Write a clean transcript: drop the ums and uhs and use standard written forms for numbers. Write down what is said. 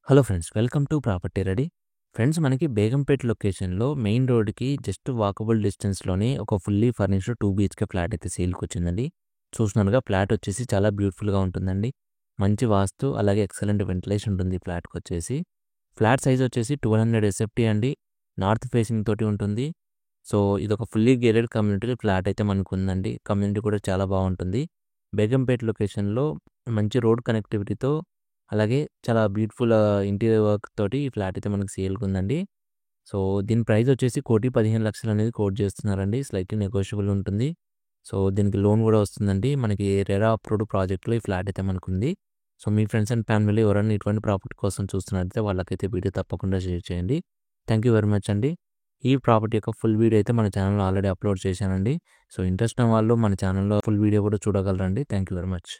Hello friends, welcome to property ready. Friends, మనకి బేగంపేట లొకేషన్‌లో main రోడ్‌కి జస్ట్ వాకబుల్ డిస్టెన్స్‌లోనే ఒక ఫుల్లీ ఫర్నిష్డ్ 2 బీహెచ్‌కే ఫ్లాట్ అయితే సేల్‌కొచ్చిందండి. చూస్తున్నారుగా, ఫ్లాట్ వచ్చేసి చాలా బ్యూటిఫుల్‌గా ఉంటుందండి. మంచి వాస్తు, అలాగే ఎక్సలెంట్ వెంటిలేషన్ ఉంటుంది ఈ ఫ్లాట్‌కొచ్చేసి. ఫ్లాట్ సైజ్ వచ్చేసి 1200 ఎస్ఎఫ్టీ అండి. నార్త్ ఫేసింగ్ తోటి ఉంటుంది. సో, ఇదొక ఫుల్లీ గేటెడ్ కమ్యూనిటీ ఫ్లాట్ అయితే మనకుందండి. కమ్యూనిటీ కూడా చాలా బావుంటుంది. బేగంపేట లొకేషన్‌లో మంచి రోడ్ కనెక్టివిటీతో, అలాగే చాలా బ్యూటిఫుల్ ఇంటీరియర్ వర్క్ తోటి ఈ ఫ్లాట్ అయితే మనకు సేల్‌కుందండి. సో, దీని ప్రైస్ వచ్చేసి 1,15,00,000 అనేది కోట్ చేస్తున్నారండి. స్లైట్‌లీ నెగోషియబుల్ ఉంటుంది. సో, దీనికి లోన్ కూడా వస్తుందండి. మనకి రెరా అప్రూవ్డ్ ప్రాజెక్ట్‌లో ఈ ఫ్లాట్ అయితే మనకుంది. సో, మీ ఫ్రెండ్స్ అండ్ ఫ్యామిలీలో ఎవరైనా ఇటువంటి ప్రాపర్టీ కోసం చూస్తున్నట్లయితే వాళ్ళకైతే వీడియో తప్పకుండా షేర్ చేయండి. థ్యాంక్ యూ వెరీ మచ్ అండి. ఈ ప్రాపర్టీ యొక్క ఫుల్ వీడియో అయితే మన ఛానల్‌లో ఆల్రెడీ అప్లోడ్ చేశానండి. సో, ఇంట్రెస్ట్ ఉన్న వాళ్ళు మన ఛానల్‌లో ఫుల్ వీడియో కూడా చూడగలరండి. Thank you very much.